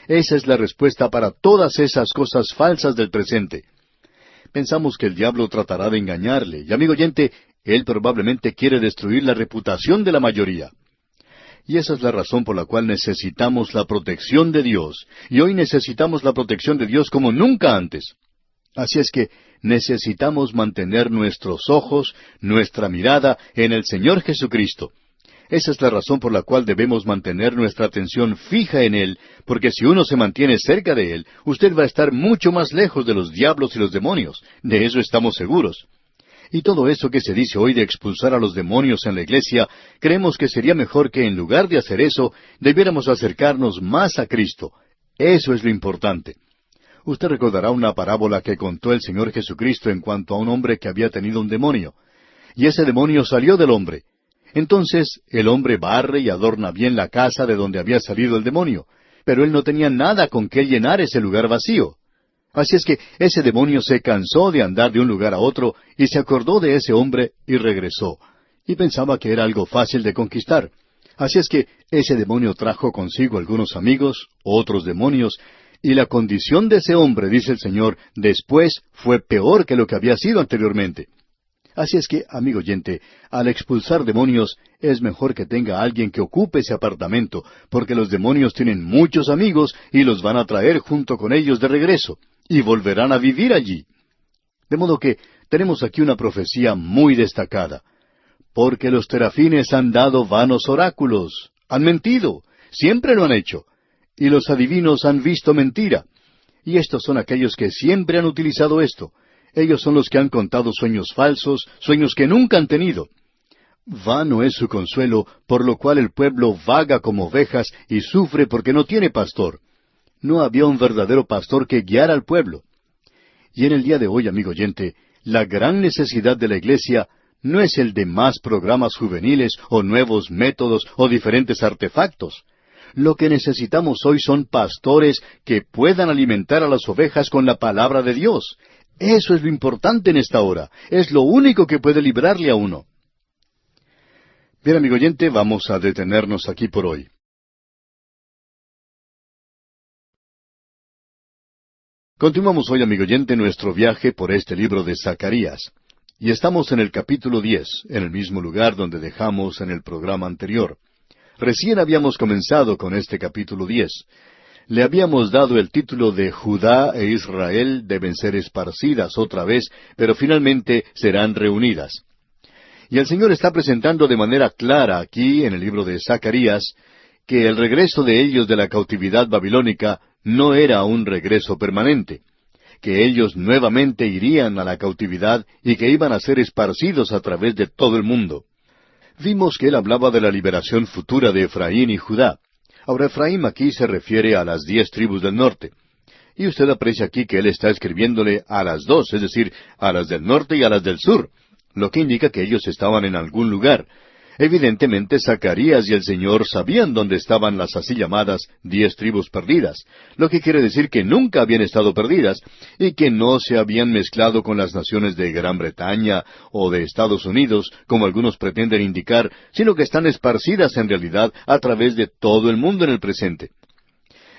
Esa es la respuesta para todas esas cosas falsas del presente. Pensamos que el diablo tratará de engañarle, y amigo oyente, él probablemente quiere destruir la reputación de la mayoría. Y esa es la razón por la cual necesitamos la protección de Dios, y hoy necesitamos la protección de Dios como nunca antes. Así es que necesitamos mantener nuestros ojos, nuestra mirada en el Señor Jesucristo. Esa es la razón por la cual debemos mantener nuestra atención fija en Él, porque si uno se mantiene cerca de Él, usted va a estar mucho más lejos de los diablos y los demonios. De eso estamos seguros. Y todo eso que se dice hoy de expulsar a los demonios en la iglesia, creemos que sería mejor que en lugar de hacer eso, debiéramos acercarnos más a Cristo. Eso es lo importante. Usted recordará una parábola que contó el Señor Jesucristo en cuanto a un hombre que había tenido un demonio. Y ese demonio salió del hombre. Entonces el hombre barre y adorna bien la casa de donde había salido el demonio, pero él no tenía nada con qué llenar ese lugar vacío. Así es que ese demonio se cansó de andar de un lugar a otro y se acordó de ese hombre y regresó. Y pensaba que era algo fácil de conquistar. Así es que ese demonio trajo consigo algunos amigos, otros demonios, y la condición de ese hombre, dice el Señor, después fue peor que lo que había sido anteriormente. Así es que, amigo oyente, al expulsar demonios, es mejor que tenga alguien que ocupe ese apartamento, porque los demonios tienen muchos amigos y los van a traer junto con ellos de regreso, y volverán a vivir allí. De modo que tenemos aquí una profecía muy destacada. Porque los terafines han dado vanos oráculos, han mentido, siempre lo han hecho, y los adivinos han visto mentira. Y estos son aquellos que siempre han utilizado esto. Ellos son los que han contado sueños falsos, sueños que nunca han tenido. Vano es su consuelo, por lo cual el pueblo vaga como ovejas y sufre porque no tiene pastor. No había un verdadero pastor que guiara al pueblo. Y en el día de hoy, amigo oyente, la gran necesidad de la iglesia no es el de más programas juveniles o nuevos métodos o diferentes artefactos. Lo que necesitamos hoy son pastores que puedan alimentar a las ovejas con la palabra de Dios. Eso es lo importante en esta hora. Es lo único que puede librarle a uno. Bien, amigo oyente, vamos a detenernos aquí por hoy. Continuamos hoy, amigo oyente, nuestro viaje por este libro de Zacarías. Y estamos en el capítulo 10, en el mismo lugar donde dejamos en el programa anterior. Recién habíamos comenzado con este capítulo 10. Le habíamos dado el título de Judá e Israel deben ser esparcidas otra vez, pero finalmente serán reunidas. Y el Señor está presentando de manera clara aquí, en el libro de Zacarías, que el regreso de ellos de la cautividad babilónica no era un regreso permanente, que ellos nuevamente irían a la cautividad y que iban a ser esparcidos a través de todo el mundo. Vimos que él hablaba de la liberación futura de Efraín y Judá. Ahora, Efraín aquí se refiere a las 10 tribus del norte. Y usted aprecia aquí que él está escribiéndole a las dos, es decir, a las del norte y a las del sur, lo que indica que ellos estaban en algún lugar. Evidentemente, Zacarías y el Señor sabían dónde estaban las así llamadas 10 tribus perdidas, lo que quiere decir que nunca habían estado perdidas y que no se habían mezclado con las naciones de Gran Bretaña o de Estados Unidos, como algunos pretenden indicar, sino que están esparcidas en realidad a través de todo el mundo en el presente.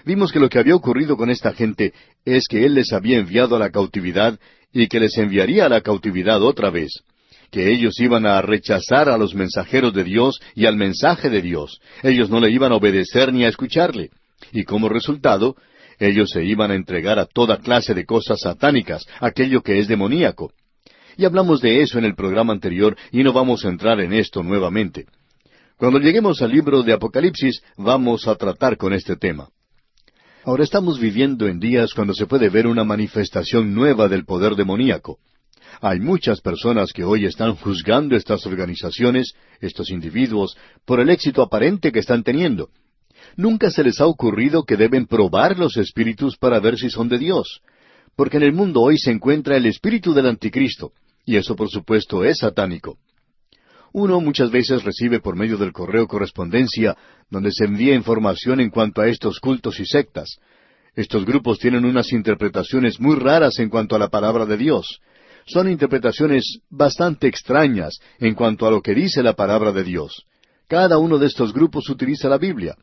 Vimos que lo que había ocurrido con esta gente es que Él les había enviado a la cautividad y que les enviaría a la cautividad otra vez, que ellos iban a rechazar a los mensajeros de Dios y al mensaje de Dios. Ellos no le iban a obedecer ni a escucharle. Y como resultado, ellos se iban a entregar a toda clase de cosas satánicas, aquello que es demoníaco. Y hablamos de eso en el programa anterior y no vamos a entrar en esto nuevamente. Cuando lleguemos al libro de Apocalipsis, vamos a tratar con este tema. Ahora estamos viviendo en días cuando se puede ver una manifestación nueva del poder demoníaco. Hay muchas personas que hoy están juzgando estas organizaciones, estos individuos, por el éxito aparente que están teniendo. Nunca se les ha ocurrido que deben probar los espíritus para ver si son de Dios, porque en el mundo hoy se encuentra el espíritu del anticristo, y eso por supuesto es satánico. Uno muchas veces recibe por medio del correo correspondencia, donde se envía información en cuanto a estos cultos y sectas. Estos grupos tienen unas interpretaciones muy raras en cuanto a la palabra de Dios. Son interpretaciones bastante extrañas en cuanto a lo que dice la palabra de Dios. Cada uno de estos grupos utiliza la Biblia.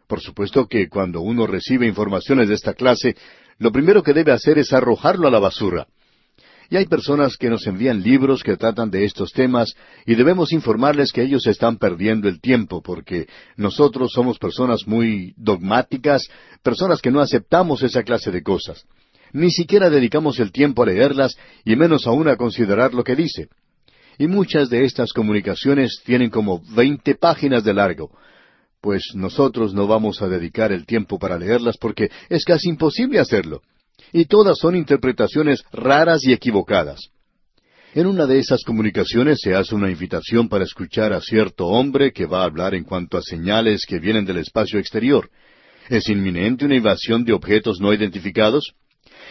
Por supuesto que cuando uno recibe informaciones de esta clase, lo primero que debe hacer es arrojarlo a la basura. Y hay personas que nos envían libros que tratan de estos temas y debemos informarles que ellos están perdiendo el tiempo porque nosotros somos personas muy dogmáticas, personas que no aceptamos esa clase de cosas. Ni siquiera dedicamos el tiempo a leerlas y menos aún a considerar lo que dice. Y muchas de estas comunicaciones tienen como 20 páginas de largo. Pues nosotros no vamos a dedicar el tiempo para leerlas porque es casi imposible hacerlo. Y todas son interpretaciones raras y equivocadas. En una de esas comunicaciones se hace una invitación para escuchar a cierto hombre que va a hablar en cuanto a señales que vienen del espacio exterior. ¿Es inminente una invasión de objetos no identificados?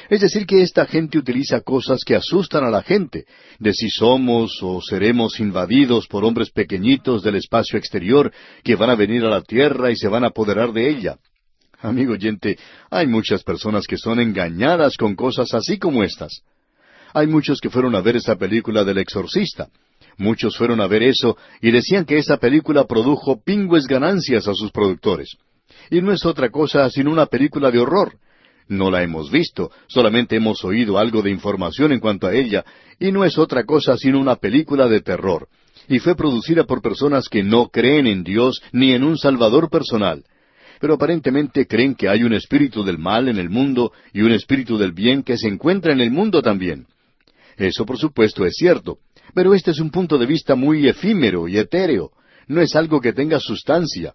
Es decir, que esta gente utiliza cosas que asustan a la gente, de si somos o seremos invadidos por hombres pequeñitos del espacio exterior que van a venir a la tierra y se van a apoderar de ella. Amigo oyente, hay muchas personas que son engañadas con cosas así como estas. Hay muchos que fueron a ver esa película del exorcista. Muchos fueron a ver eso y decían que esa película produjo pingües ganancias a sus productores. Y no es otra cosa sino una película de horror. No la hemos visto, solamente hemos oído algo de información en cuanto a ella, y no es otra cosa sino una película de terror. Y fue producida por personas que no creen en Dios ni en un Salvador personal. Pero aparentemente creen que hay un espíritu del mal en el mundo y un espíritu del bien que se encuentra en el mundo también. Eso por supuesto es cierto, pero este es un punto de vista muy efímero y etéreo. No es algo que tenga sustancia.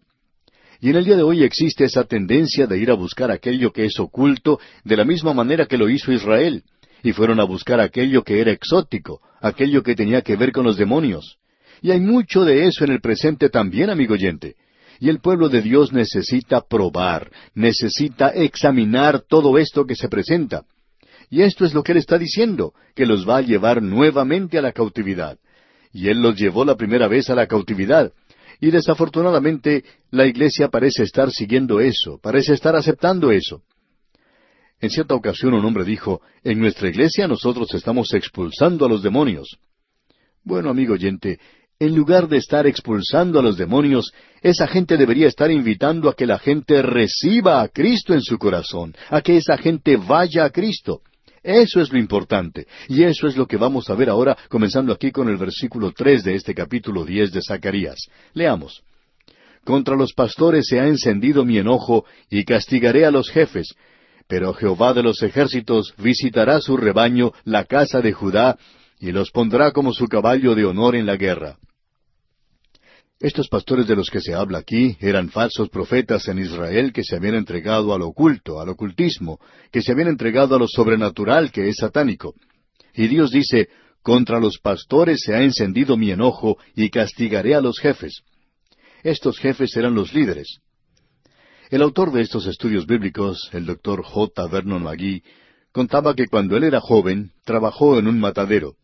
Y en el día de hoy existe esa tendencia de ir a buscar aquello que es oculto de la misma manera que lo hizo Israel. Y fueron a buscar aquello que era exótico, aquello que tenía que ver con los demonios. Y hay mucho de eso en el presente también, amigo oyente. Y el pueblo de Dios necesita probar, necesita examinar todo esto que se presenta. Y esto es lo que Él está diciendo, que los va a llevar nuevamente a la cautividad. Y Él los llevó la primera vez a la cautividad. Y desafortunadamente la iglesia parece estar siguiendo eso, parece estar aceptando eso. En cierta ocasión un hombre dijo, en nuestra iglesia nosotros estamos expulsando a los demonios. Bueno, amigo oyente, En lugar de estar expulsando a los demonios, esa gente debería estar invitando a que la gente reciba a Cristo en su corazón, a que esa gente vaya a Cristo. Eso es lo importante, y eso es lo que vamos a ver ahora, comenzando aquí con el versículo 3 de este capítulo 10 de Zacarías. Leamos. Contra los pastores se ha encendido mi enojo, y castigaré a los jefes. Pero Jehová de los ejércitos visitará su rebaño, la casa de Judá, y los pondrá como su caballo de honor en la guerra. Estos pastores de los que se habla aquí eran falsos profetas en Israel que se habían entregado al oculto, al ocultismo, que se habían entregado a lo sobrenatural que es satánico. Y Dios dice, contra los pastores se ha encendido mi enojo y castigaré a los jefes. Estos jefes eran los líderes. El autor de estos estudios bíblicos, el Dr. J. Vernon McGee, contaba que cuando él era joven, trabajó en un matadero.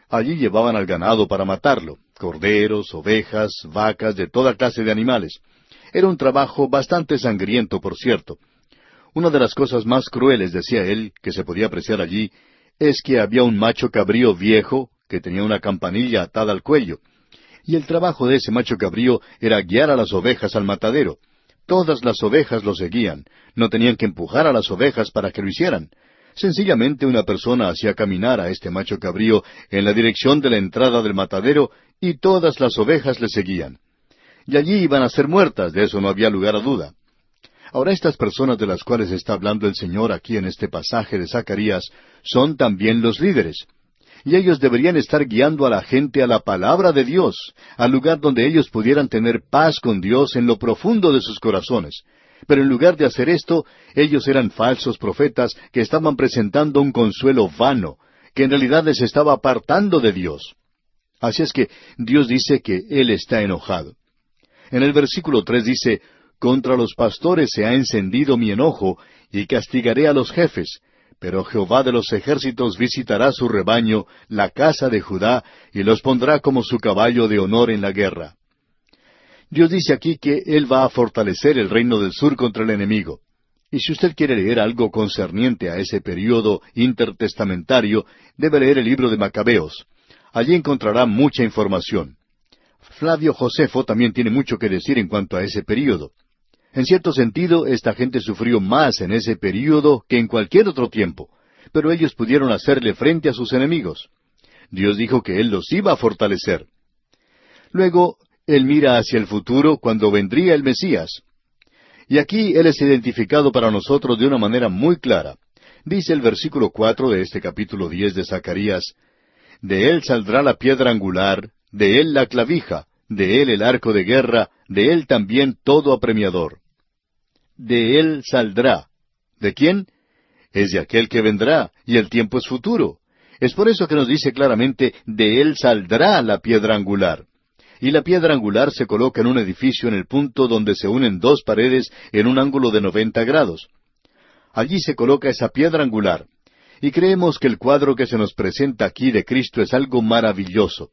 Allí llevaban al ganado para matarlo, corderos, ovejas, vacas, de toda clase de animales. Era un trabajo bastante sangriento, por cierto. Una de las cosas más crueles, decía él, que se podía apreciar allí, es que había un macho cabrío viejo que tenía una campanilla atada al cuello. Y el trabajo de ese macho cabrío era guiar a las ovejas al matadero. Todas las ovejas lo seguían. No tenían que empujar a las ovejas para que lo hicieran. Sencillamente una persona hacía caminar a este macho cabrío en la dirección de la entrada del matadero y todas las ovejas le seguían. Y allí iban a ser muertas, de eso no había lugar a duda. Ahora estas personas de las cuales está hablando el Señor aquí en este pasaje de Zacarías son también los líderes. Y ellos deberían estar guiando a la gente a la palabra de Dios, al lugar donde ellos pudieran tener paz con Dios en lo profundo de sus corazones. Pero en lugar de hacer esto, ellos eran falsos profetas que estaban presentando un consuelo vano, que en realidad les estaba apartando de Dios. Así es que Dios dice que Él está enojado. En el versículo 3 dice, contra los pastores se ha encendido mi enojo, y castigaré a los jefes, pero Jehová de los ejércitos visitará su rebaño, la casa de Judá, y los pondrá como su caballo de honor en la guerra. Dios dice aquí que Él va a fortalecer el reino del sur contra el enemigo. Y si usted quiere leer algo concerniente a ese período intertestamentario, debe leer el libro de Macabeos. Allí encontrará mucha información. Flavio Josefo también tiene mucho que decir en cuanto a ese período. En cierto sentido, esta gente sufrió más en ese período que en cualquier otro tiempo, pero ellos pudieron hacerle frente a sus enemigos. Dios dijo que Él los iba a fortalecer. Luego, Él mira hacia el futuro cuando vendría el Mesías. Y aquí Él es identificado para nosotros de una manera muy clara. Dice el versículo 4 de este capítulo 10 de Zacarías, de Él saldrá la piedra angular, de Él la clavija, de Él el arco de guerra, de Él también todo apremiador. De Él saldrá. ¿De quién? Es de aquel que vendrá, y el tiempo es futuro. Es por eso que nos dice claramente, de Él saldrá la piedra angular. Y la piedra angular se coloca en un edificio en el punto donde se unen dos paredes en un ángulo de 90 grados. Allí se coloca esa piedra angular. Y creemos que el cuadro que se nos presenta aquí de Cristo es algo maravilloso.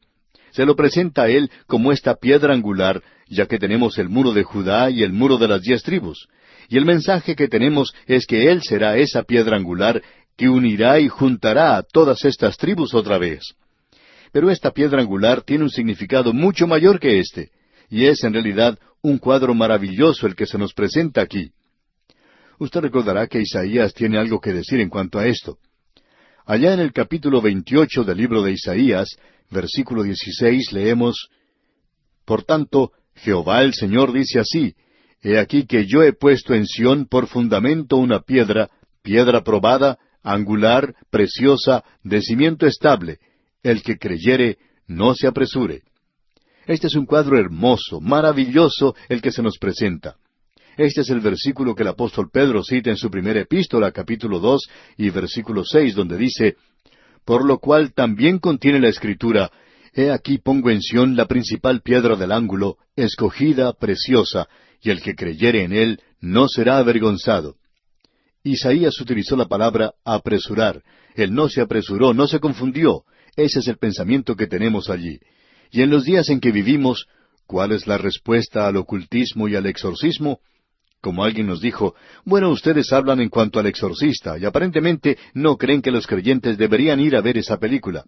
Se lo presenta a Él como esta piedra angular, ya que tenemos el muro de Judá y el muro de las 10 tribus. Y el mensaje que tenemos es que Él será esa piedra angular que unirá y juntará a todas estas tribus otra vez. Pero esta piedra angular tiene un significado mucho mayor que este, y es en realidad un cuadro maravilloso el que se nos presenta aquí. Usted recordará que Isaías tiene algo que decir en cuanto a esto. Allá en el capítulo 28 del libro de Isaías, versículo 16, leemos, por tanto, Jehová el Señor dice así, he aquí que yo he puesto en Sión por fundamento una piedra, piedra probada, angular, preciosa, de cimiento estable. El que creyere, no se apresure. Este es un cuadro hermoso, maravilloso, el que se nos presenta. Este es el versículo que el apóstol Pedro cita en su primera epístola, capítulo 2, y versículo 6, donde dice, por lo cual también contiene la Escritura, he aquí pongo en Sión la principal piedra del ángulo, escogida, preciosa, y el que creyere en él no será avergonzado. Isaías utilizó la palabra apresurar. Él no se apresuró, no se confundió. Ese es el pensamiento que tenemos allí. Y en los días en que vivimos, ¿cuál es la respuesta al ocultismo y al exorcismo? Como alguien nos dijo, bueno, ustedes hablan en cuanto al exorcista, y aparentemente no creen que los creyentes deberían ir a ver esa película.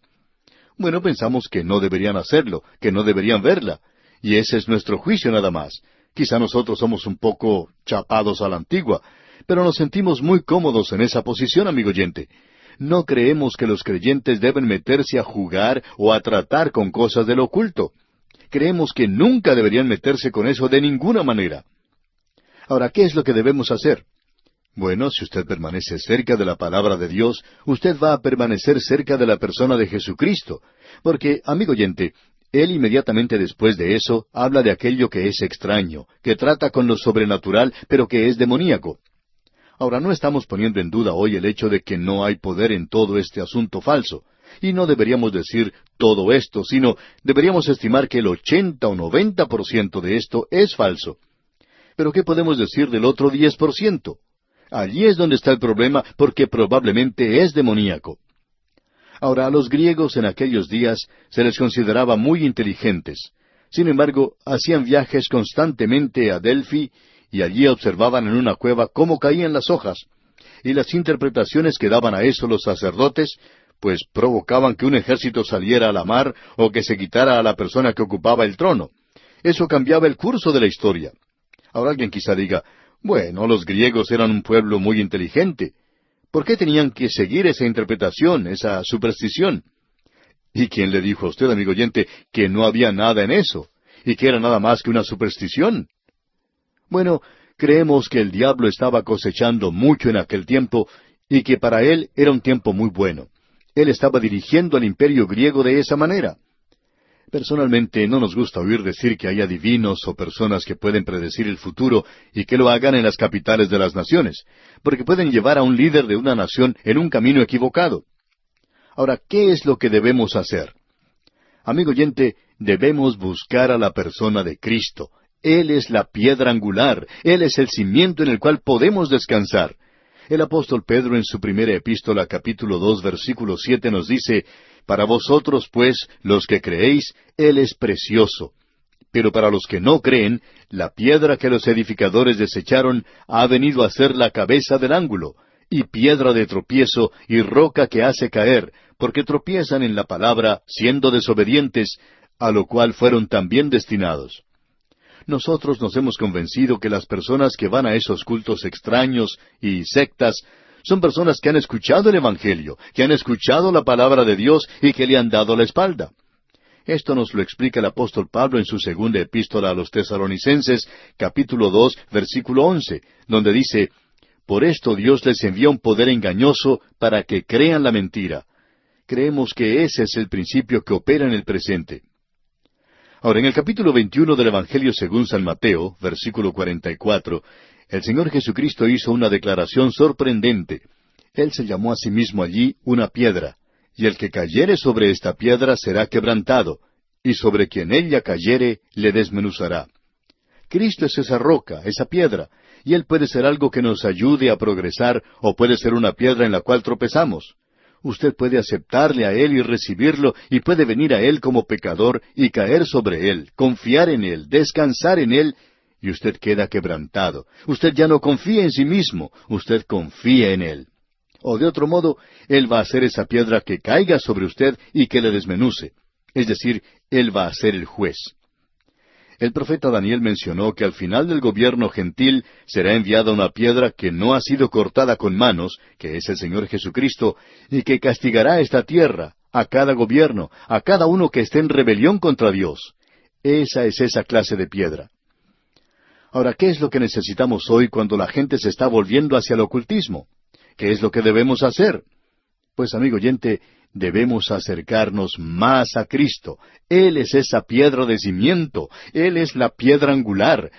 Bueno, pensamos que no deberían hacerlo, que no deberían verla. Y ese es nuestro juicio nada más. Quizá nosotros somos un poco chapados a la antigua, pero nos sentimos muy cómodos en esa posición, amigo oyente. No creemos que los creyentes deben meterse a jugar o a tratar con cosas del oculto. Creemos que nunca deberían meterse con eso de ninguna manera. Ahora, ¿qué es lo que debemos hacer? Bueno, si usted permanece cerca de la palabra de Dios, usted va a permanecer cerca de la persona de Jesucristo. Porque, amigo oyente, Él inmediatamente después de eso habla de aquello que es extraño, que trata con lo sobrenatural, pero que es demoníaco. Ahora, no estamos poniendo en duda hoy el hecho de que no hay poder en todo este asunto falso. Y no deberíamos decir todo esto, sino deberíamos estimar que el 80 o 90% de esto es falso. Pero ¿qué podemos decir del otro 10%? Allí es donde está el problema, porque probablemente es demoníaco. Ahora, a los griegos en aquellos días se les consideraba muy inteligentes. Sin embargo, hacían viajes constantemente a Delfi y allí observaban en una cueva cómo caían las hojas. Y las interpretaciones que daban a eso los sacerdotes, pues provocaban que un ejército saliera a la mar o que se quitara a la persona que ocupaba el trono. Eso cambiaba el curso de la historia. Ahora alguien quizá diga, bueno, los griegos eran un pueblo muy inteligente. ¿Por qué tenían que seguir esa interpretación, esa superstición? ¿Y quién le dijo a usted, amigo oyente, que no había nada en eso, y que era nada más que una superstición? Bueno, creemos que el diablo estaba cosechando mucho en aquel tiempo, y que para él era un tiempo muy bueno. Él estaba dirigiendo al imperio griego de esa manera. Personalmente no nos gusta oír decir que hay adivinos o personas que pueden predecir el futuro y que lo hagan en las capitales de las naciones, porque pueden llevar a un líder de una nación en un camino equivocado. Ahora, ¿qué es lo que debemos hacer? Amigo oyente, debemos buscar a la persona de Cristo. Él es la piedra angular, Él es el cimiento en el cual podemos descansar. El apóstol Pedro en su primera epístola, capítulo 2, versículo 7 nos dice, «Para vosotros, pues, los que creéis, Él es precioso. Pero para los que no creen, la piedra que los edificadores desecharon ha venido a ser la cabeza del ángulo, y piedra de tropiezo y roca que hace caer, porque tropiezan en la palabra, siendo desobedientes, a lo cual fueron también destinados». Nosotros nos hemos convencido que las personas que van a esos cultos extraños y sectas son personas que han escuchado el Evangelio, que han escuchado la palabra de Dios y que le han dado la espalda. Esto nos lo explica el apóstol Pablo en su segunda epístola a los Tesalonicenses, capítulo 2, versículo 11, donde dice, «Por esto Dios les envía un poder engañoso para que crean la mentira». Creemos que ese es el principio que opera en el presente. Ahora, en el capítulo 21 del Evangelio según San Mateo, versículo 44, el Señor Jesucristo hizo una declaración sorprendente. Él se llamó a sí mismo allí una piedra, y el que cayere sobre esta piedra será quebrantado, y sobre quien ella cayere le desmenuzará. Cristo es esa roca, esa piedra, y Él puede ser algo que nos ayude a progresar, o puede ser una piedra en la cual tropezamos. Usted puede aceptarle a Él y recibirlo, y puede venir a Él como pecador y caer sobre Él, confiar en Él, descansar en Él, y usted queda quebrantado. Usted ya no confía en sí mismo, usted confía en Él. O de otro modo, Él va a ser esa piedra que caiga sobre usted y que le desmenuce. Es decir, Él va a ser el juez. El profeta Daniel mencionó que al final del gobierno gentil será enviada una piedra que no ha sido cortada con manos, que es el Señor Jesucristo, y que castigará esta tierra, a cada gobierno, a cada uno que esté en rebelión contra Dios. Esa es esa clase de piedra. Ahora, ¿qué es lo que necesitamos hoy cuando la gente se está volviendo hacia el ocultismo? ¿Qué es lo que debemos hacer? Pues, amigo oyente, debemos acercarnos más a Cristo. Él es esa piedra de cimiento, Él es la piedra angular,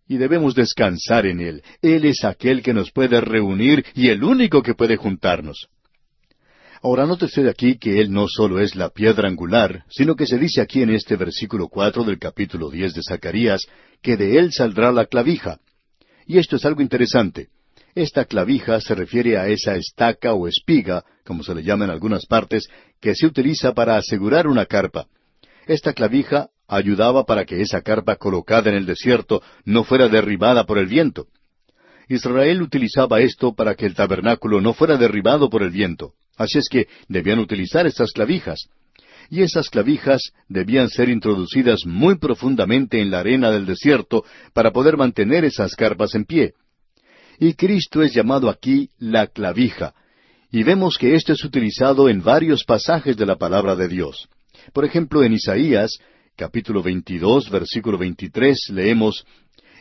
y debemos descansar en Él. Él es aquel que nos puede reunir y el único que puede juntarnos. Ahora, note usted aquí que Él no solo es la piedra angular, sino que se dice aquí en este versículo 4 del capítulo 10 de Zacarías, que de Él saldrá la clavija. Y esto es algo interesante. Esta clavija se refiere a esa estaca o espiga, como se le llama en algunas partes, que se utiliza para asegurar una carpa. Esta clavija ayudaba para que esa carpa colocada en el desierto no fuera derribada por el viento. Israel utilizaba esto para que el tabernáculo no fuera derribado por el viento. Así es que debían utilizar estas clavijas. y esas clavijas debían ser introducidas muy profundamente en la arena del desierto para poder mantener esas carpas en pie. Y Cristo es llamado aquí la clavija, y vemos que esto es utilizado en varios pasajes de la palabra de Dios. Por ejemplo, en Isaías, capítulo 22, versículo 23, leemos,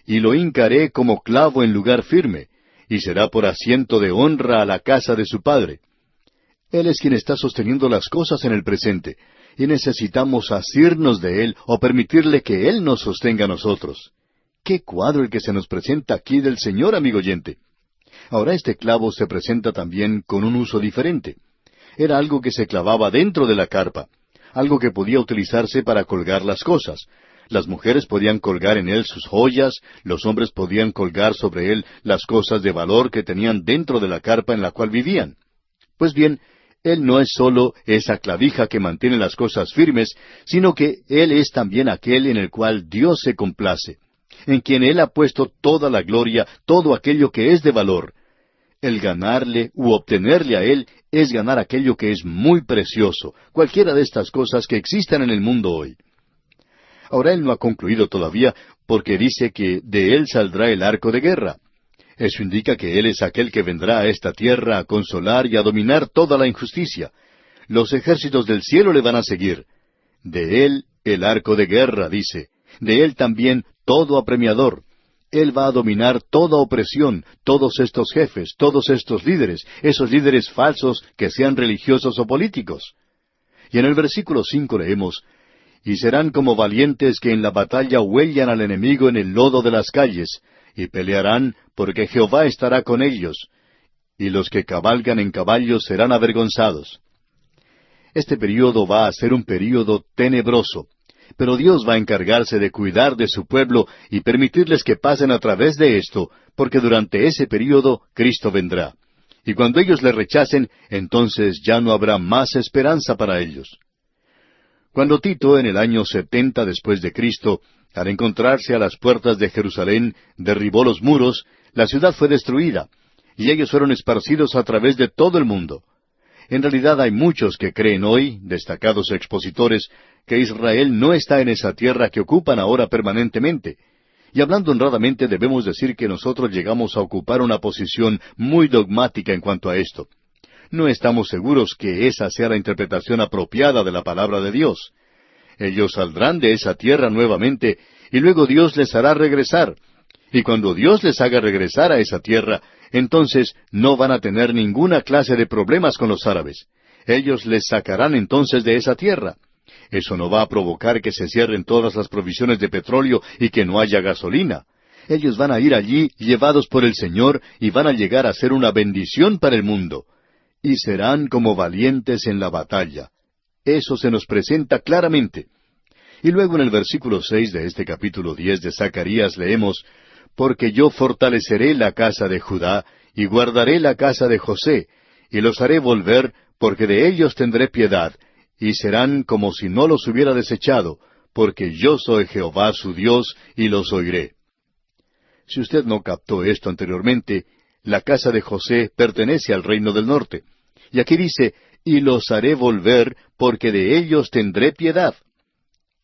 «Y lo hincaré como clavo en lugar firme, y será por asiento de honra a la casa de su padre». Él es quien está sosteniendo las cosas en el presente, y necesitamos asirnos de Él o permitirle que Él nos sostenga a nosotros. ¡Qué cuadro el que se nos presenta aquí del Señor, amigo oyente! Ahora este clavo se presenta también con un uso diferente. Era algo que se clavaba dentro de la carpa, algo que podía utilizarse para colgar las cosas. Las mujeres podían colgar en él sus joyas, los hombres podían colgar sobre él las cosas de valor que tenían dentro de la carpa en la cual vivían. Pues bien, Él no es sólo esa clavija que mantiene las cosas firmes, sino que Él es también aquel en el cual Dios se complace, en quien Él ha puesto toda la gloria, todo aquello que es de valor. El ganarle u obtenerle a Él es ganar aquello que es muy precioso, cualquiera de estas cosas que existan en el mundo hoy. Ahora Él no ha concluido todavía, porque dice que de Él saldrá el arco de guerra. Eso indica que Él es aquel que vendrá a esta tierra a consolar y a dominar toda la injusticia. Los ejércitos del cielo le van a seguir. De Él el arco de guerra, dice. De Él también todo apremiador. Él va a dominar toda opresión, todos estos jefes, todos estos líderes, esos líderes falsos que sean religiosos o políticos. Y en el versículo 5 leemos, «Y serán como valientes que en la batalla huellan al enemigo en el lodo de las calles, y pelearán, porque Jehová estará con ellos, y los que cabalgan en caballos serán avergonzados». Este período va a ser un período tenebroso, pero Dios va a encargarse de cuidar de su pueblo y permitirles que pasen a través de esto, porque durante ese período Cristo vendrá. Y cuando ellos le rechacen, entonces ya no habrá más esperanza para ellos. Cuando Tito, en el año 70 después de Cristo, al encontrarse a las puertas de Jerusalén, derribó los muros, la ciudad fue destruida, y ellos fueron esparcidos a través de todo el mundo. En realidad hay muchos que creen hoy, destacados expositores, que Israel no está en esa tierra que ocupan ahora permanentemente. Y hablando honradamente debemos decir que nosotros llegamos a ocupar una posición muy dogmática en cuanto a esto. No estamos seguros que esa sea la interpretación apropiada de la palabra de Dios. Ellos saldrán de esa tierra nuevamente, y luego Dios les hará regresar. Y cuando Dios les haga regresar a esa tierra, entonces no van a tener ninguna clase de problemas con los árabes. Ellos les sacarán entonces de esa tierra. Eso no va a provocar que se cierren todas las provisiones de petróleo y que no haya gasolina. Ellos van a ir allí llevados por el Señor y van a llegar a ser una bendición para el mundo. Y serán como valientes en la batalla. Eso se nos presenta claramente. Y luego en el versículo 6 de este capítulo 10 de Zacarías leemos, «Porque yo fortaleceré la casa de Judá, y guardaré la casa de José, y los haré volver, porque de ellos tendré piedad, y serán como si no los hubiera desechado, porque yo soy Jehová su Dios, y los oiré». Si usted no captó esto anteriormente, la casa de José pertenece al reino del norte. Y aquí dice, «Y los haré volver, porque de ellos tendré piedad».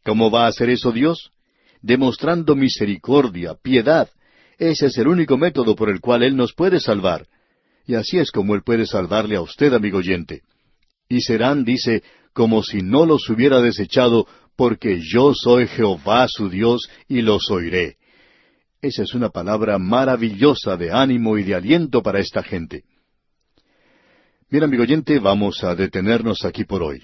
¿Cómo va a hacer eso Dios? Demostrando misericordia, piedad. Ese es el único método por el cual Él nos puede salvar. Y así es como Él puede salvarle a usted, amigo oyente. Y serán, dice, como si no los hubiera desechado, porque yo soy Jehová su Dios, y los oiré. Esa es una palabra maravillosa de ánimo y de aliento para esta gente. Bien, amigo oyente, vamos a detenernos aquí por hoy.